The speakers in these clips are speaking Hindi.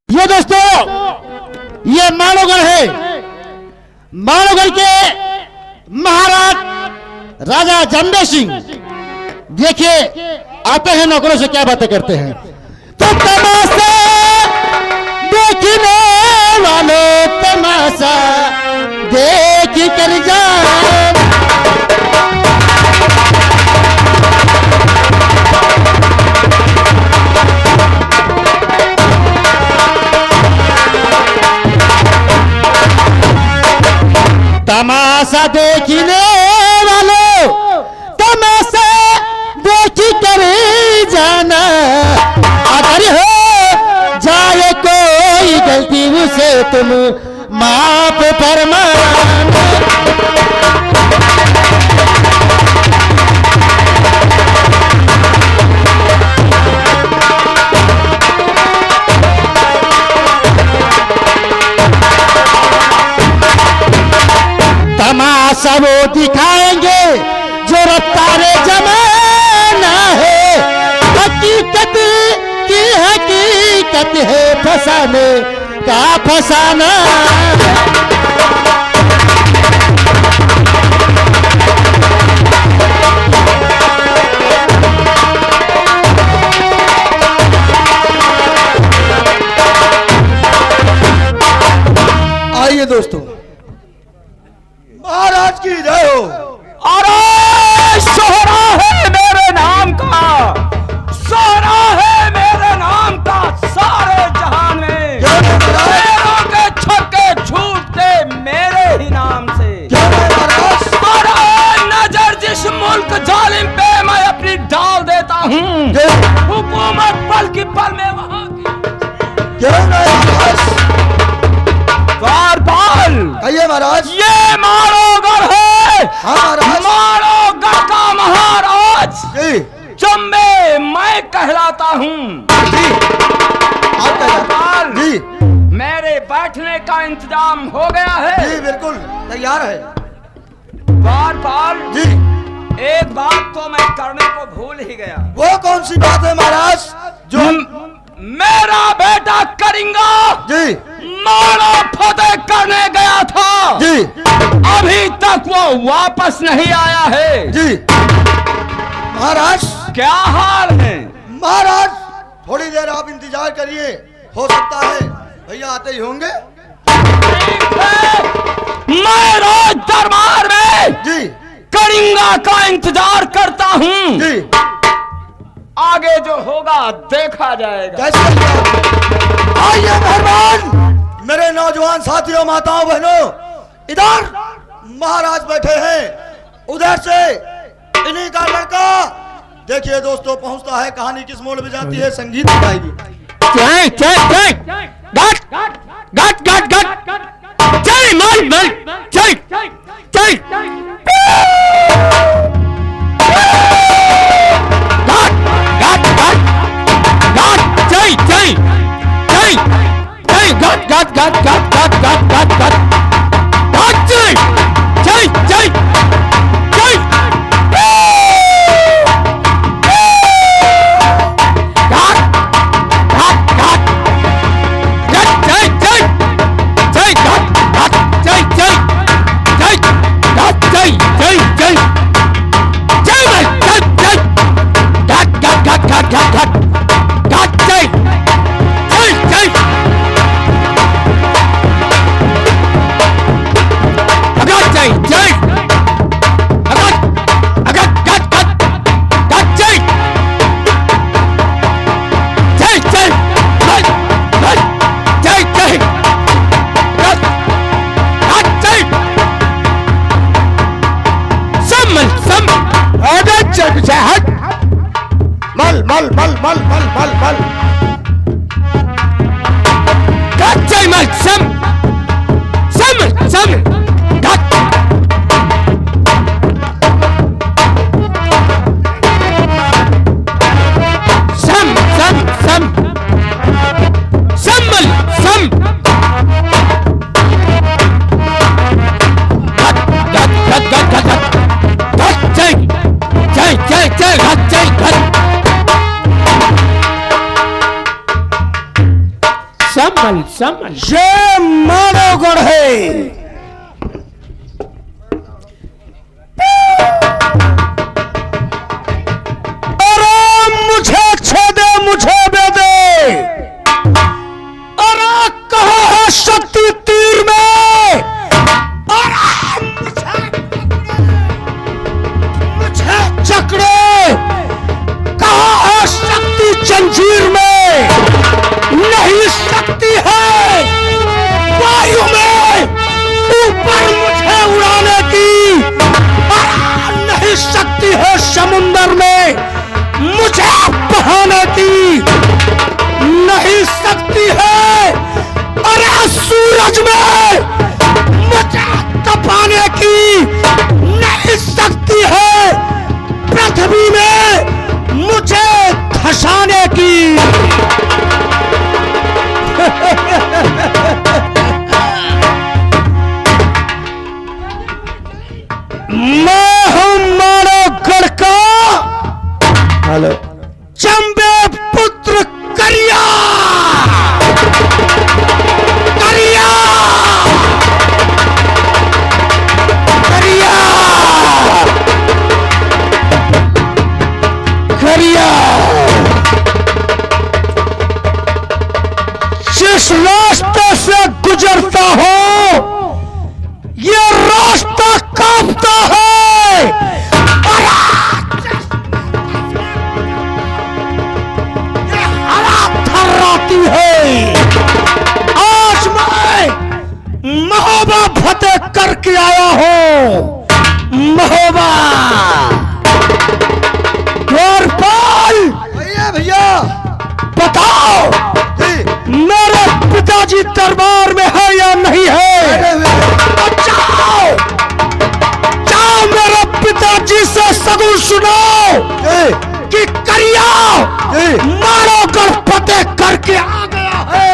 ये दोस्तों, ये मानवगढ़ है। मानवगढ़ के महाराज राजा जंबे सिंह देखिए आते हैं, नौकरों से क्या बातें करते हैं। तो तमाशा देखने वालों, तमाशा देख कर जाओ। तमाशा देखने वालों, तमाशा देख कर जाना। अगर हो जाए कोई गलती उसे तुम माफ फरमाना। तमाशा वो दिखाएंगे जो रफ्तारे जमाना है। हकीकत की हकीकत है फसाने का फसाना। आइए दोस्तों, महाराज की जय हो। अरे सोहरा है मेरे नाम का, सोहरा है मेरे नाम का सारे जहान में। पैरों के छक्के छूटते मेरे ही नाम से। अरे नजर जिस मुल्क जालिम पे मैं अपनी डाल देता हूँ, हुकूमत पल की पल में वहाँ आइए महाराज। ये मानवगढ़ है। हाँ महाराज। मानवगढ़ का महाराज जंबे मैं कहलाता हूँ। जी मेरे बैठने का इंतजाम हो गया है। जी बिल्कुल तैयार है। बार जी एक बात तो मैं करने को भूल ही गया। वो कौन सी बात है महाराज? जो मेरा बेटा करिंगा जी मानो फतेह करने गया था जी, अभी तक वो वापस नहीं आया है। जी महाराज। क्या हाल है महाराज थोड़ी देर आप इंतजार करिए, हो सकता है भैया आते ही होंगे। मैं रोज दरबार में जी करिंगा का इंतजार करता हूँ। जी आगे जो होगा देखा जाएगा। कैसे? आइए मेहरबान मेरे नौजवान साथियों, माताओं बहनों, इधर महाराज बैठे हैं, उधर से इन्हीं का लड़का। देखिए दोस्तों पहुंचता है, कहानी किस मोड़ में जाती है, संगीत गाएगी। जय जय जय गट गट गट गट जय मल मल जय जय जय जय जय जय गट गट गट गट गट गट गट गट गट जय जय जय जय गट गट गट जय जय जय जय गट संभल संभल। ये मानवगढ़ है। अरे मुझे छेदे मुझे बेदे, अरे कहाँ है शक्ति तीर में, अरे मुझे जकड़े, कहाँ है शक्ति जंजीर में, नहीं शक्ति है वायु में ऊपर मुझे उड़ाने की, नहीं शक्ति है समुंदर में मुझे बहाने की, नहीं शक्ति है अरे सूरज में मुझे तपाने की, नहीं शक्ति है पृथ्वी में मुझे धंसाने की। मैं हूं मानवगढ़ का हेलो चंबे पुत्र करिया, करिया, करिया, करिया। जिस रास्ते से गुजरता हो ये रास्ता कांपता है, ये हवा थर्राती है। आज मैं महोबा फतेह करके आया हूं, महोबा। द्वारपाल भैया बताओ मेरे पिताजी दरबार में है या नहीं है? जाओ जाओ मेरे पिताजी से सगुन सुनाओ कि करिया मानवगढ़ फतेह करके आ गया है।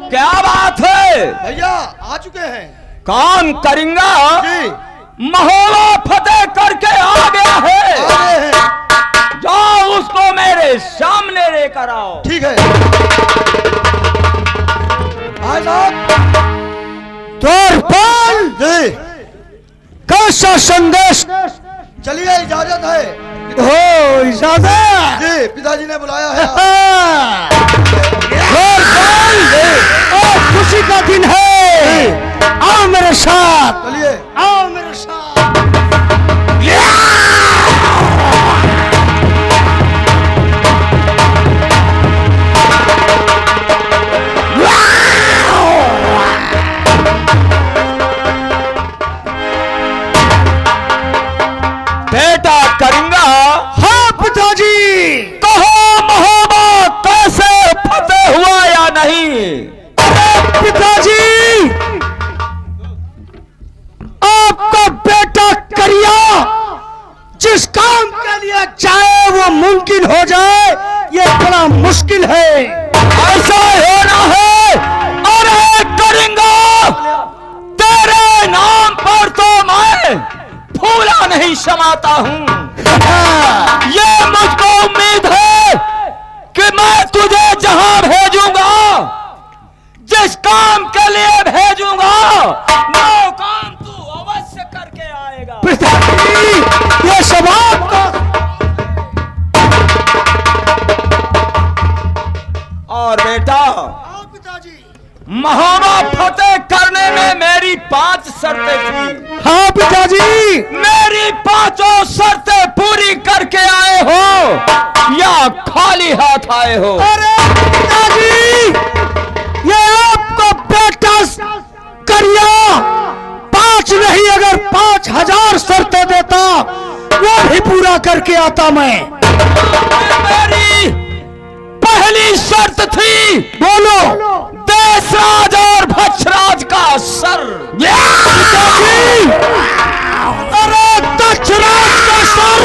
क्या बात है भैया? आ चुके हैं। कौन करिंगा जी महोबा फतेह करके आ गया है। आ रहे हैं। जाओ उसको मेरे सामने लेकर आओ। ठीक है भाई साहब। द्वारपाल जी कैसा संदेश? चलिए इजाजत है। हो इजाजत। जी पिताजी ने बुलाया है। खुशी का दिन है, आओ मेरे साथ, चलिए आओ मेरे साथ। बेटा करिंगा। हाँ पिताजी। कहो महोबा कैसे फतेह हुआ या नहीं? अरे पिताजी आपका बेटा करिया जिस काम के लिए चाहे वो मुमकिन हो जाए ये बड़ा मुश्किल है। ऐसा होना है। अरे करिंगा तेरे नाम पर तो मैं फूला नहीं समाता हूं। ये मुझको उम्मीद है कि मैं तुझे जहां भेजूंगा, जिस काम के लिए भेजूंगा वो काम तू अवश्य करके आएगा। पिताजी ये सब आपका। और बेटा पिताजी महोबा फतेह करने में मेरी 5 शर्तें थी। हाँ पिताजी। मेरी 5 शर्तें पूरी करके आए हो या खाली हाथ आए हो? अरे पिताजी ये आपका बेटा करिया 5 नहीं अगर 5000 शर्तें देता वो भी पूरा करके आता मैं। मेरी पहली शर्त थी, बोलो। देशराज और भक्षराज का सर। पिताजी अरे दक्षराज का सर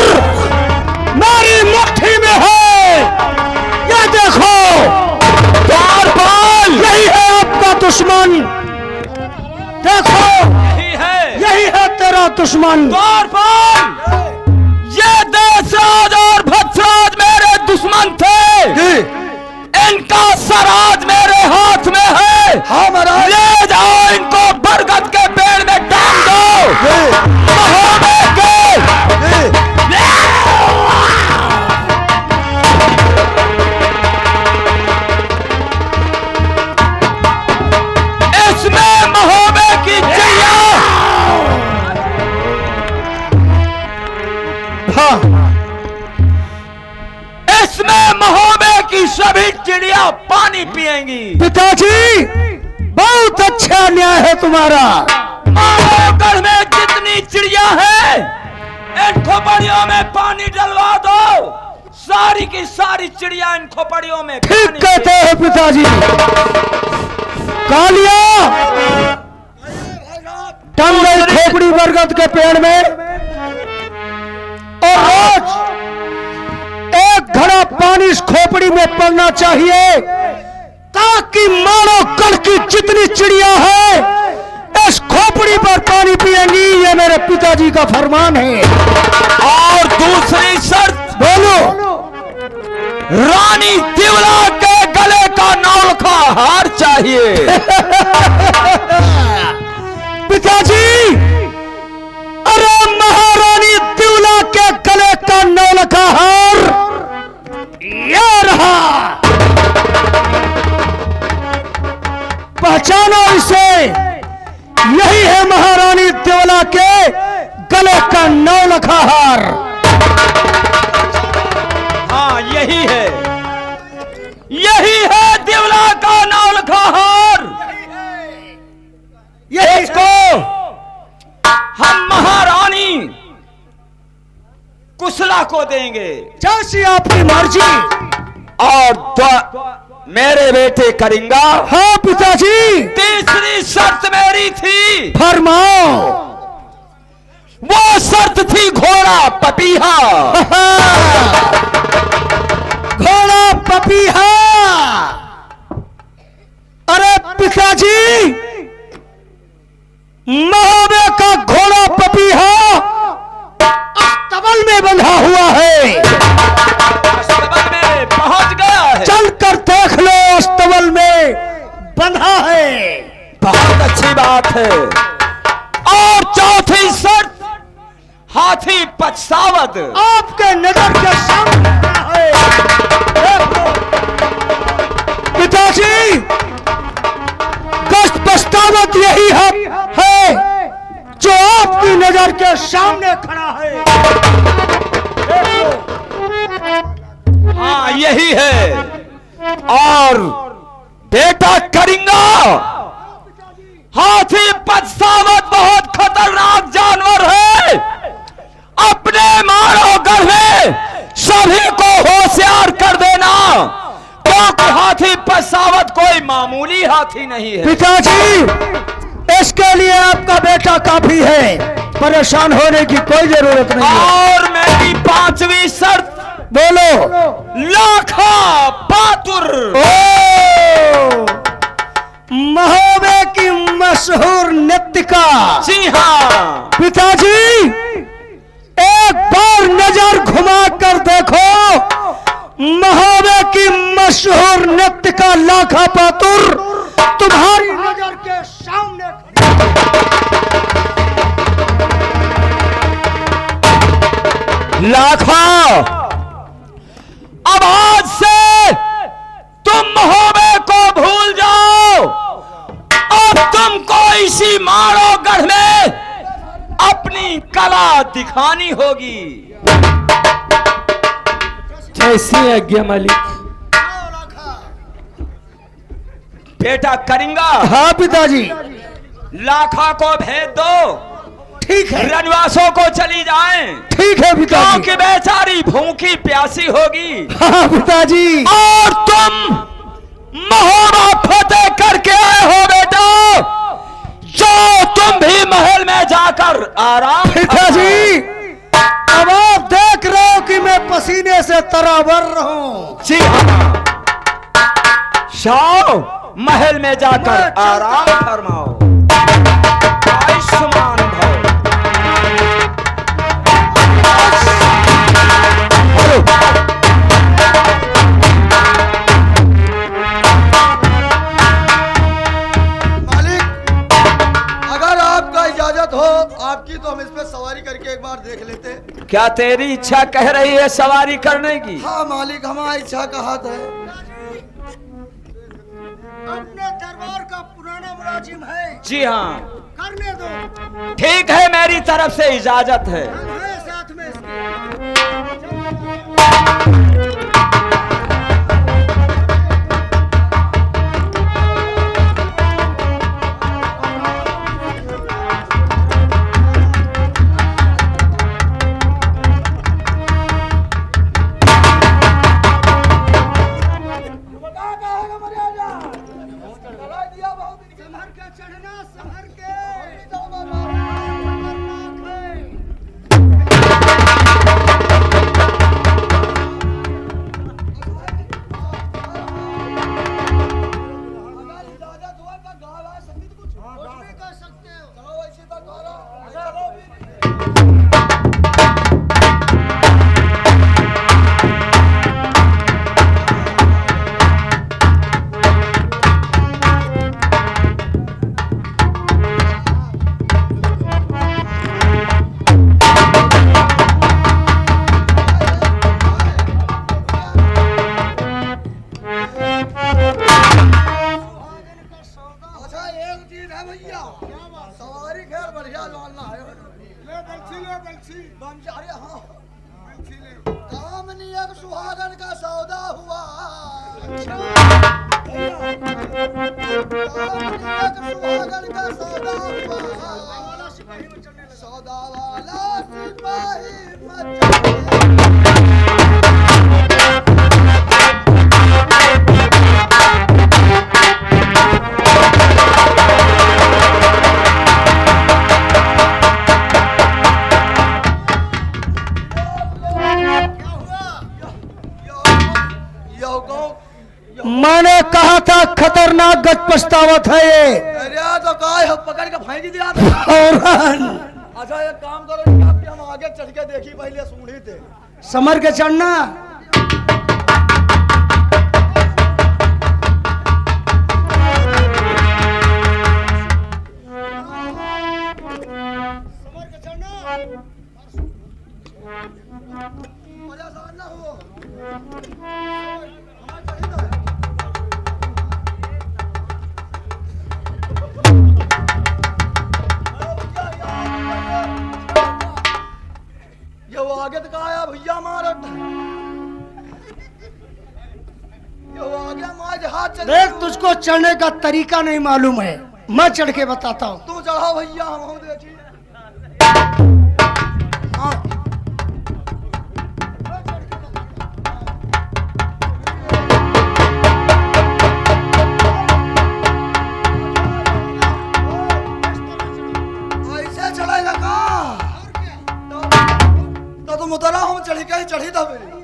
मेरी मुट्ठी में दुश्मन। द्वार पर ये देशराज और भद्रराज मेरे दुश्मन थे। जी इनका सराज मेरे हाथ में है। हाँ महाराज। ले जाओ इनको बरगद के पेड़ में टांग दो। जी महोबे के जी इसमें महोबे की चिड़िया, हाँ इसमें महोबे की सभी चिड़िया पानी पिएंगी। पिताजी बहुत अच्छा न्याय है तुम्हारा। मानवगढ़ में जितनी चिड़िया है इन खोपड़ियों में पानी डलवा दो। सारी की सारी चिड़िया इन खोपड़ियों में ठीक पानी कहते हैं पिताजी। कालिया टंग गई खोपड़ी बरगद के पेड़ में, और रोज एक घड़ा पानी इस खोपड़ी में पड़ना चाहिए, ताकि मानो कल की जितनी चिड़िया है इस खोपड़ी पर पानी पिएंगी। ये मेरे पिताजी का फरमान है। और दूसरी शर्त, बोलो। रानी तिवला के गले का नौलखा हार चाहिए। पिताजी, अरे महारानी तिवला के गले का नौलखा हार ये रहा, पहचानो इसे। यही है महारानी तिवला के गले का नौलखा हार। हाँ यही है, यही है तिवला का नौलखा हार। इसको हम महारानी कुशला को देंगे। जैसी आपकी मर्जी। और मेरे बेटे करेंगा। हाँ पिताजी। तीसरी शर्त मेरी थी, फरमाओ। वो शर्त थी घोड़ा पपीहा। घोड़ा पपीहा। अरे पिताजी, महोबे का घोड़ा पपीहा अस्तबल में बंधा हुआ है। अस्तबल में पहुंच गया है। चलकर देख लो, अस्तबल में बंधा है। बहुत अच्छी बात है। और चौथी शर्त, हाथी पछसावत आपके नजर के सामने है। देखो पिताजी, गश्त पछतावत यही है जो आपकी नजर के सामने खड़ा है। हाँ यही है। और बेटा करेंगा, हाथी पछसावत बहुत खतरनाक जानवर है। अपने मानवगढ़ में सभी को होशियार कर देना, क्योंकि हाथी पछसावत कोई मामूली हाथी नहीं है। पिताजी, इसके लिए आपका बेटा काफी है, परेशान होने की कोई जरूरत नहीं है। और मेरी पांचवी शर्त, बोलो। लाखा पातुर। महोबे की मशहूर नृत्यिका। जी हाँ पिताजी, एक बार नजर घुमा कर देखो, महोबे की मशहूर नृत्यिका लाखा पातुर तुम्हारी नजर के सामने। लाखा, अब आज से तुम महोबे को भूल जाओ। अब तुमको इसी मानवगढ़ में अपनी कला दिखानी होगी। कैसी आज्ञा मालिक। बेटा करेंगा, हाँ पिताजी। लाखा को भेज दो। ठीक है। रनवासों को चली जाएं, ठीक है पिताजी। क्योंकि बेचारी भूखी प्यासी होगी। हाँ पिताजी। और तुम महोबा फतेह करके आए हो बेटा, जो तुम भी महल में जाकर आराम। पिताजी, अब आप देख रहे हो कि मैं पसीने से तराबर रहूं। जी हाँ, जाओ महल में जाकर आराम फरमाओ। आयुष्मान भव। क्या तेरी इच्छा कह रही है सवारी करने की? हाँ मालिक, हमारी इच्छा का हाथ है। अपने दरबार का पुराना मुलाजिम है, जी हाँ, करने दो। ठीक है, मेरी तरफ से इजाजत है। हम हैं साथ में इसके। संभर के चढ़ना, संभर के। सवारी खैर बढ़िया जानना है। अरे हाँ, कामनी एक सुहागन का सौदा हुआ। कामनी एक सुहागन का सौदा हुआ। सौदा वाला सिपाही मैंने कहा था खतरनाक गत पछतावत है ये। अरे तो काय हो, पकड़ के फेंक दिया था। फौरन अच्छा एक काम करो, आपके हम आगे चढ़ के देखी, पहले सूढ़ी थे। समर के चढ़ना। परेशान ना हो। ये वो आगे तक आया भैया मारत। ये वो आगे माज हाथ चल। देख, तुझको चढ़ने का तरीका नहीं मालूम है, मैं चढ़ के बताता हूँ। तू चढ़ाओ भैया, हम देखी। हाँ। ऐसे चढ़ेगा का? तो तुम उतरा, हम चढ़ी के ही चढ़ी था मेरी।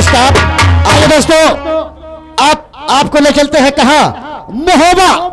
स्टॉप। आइए दोस्तों, आपको ले चलते हैं कहाँ? महोबा।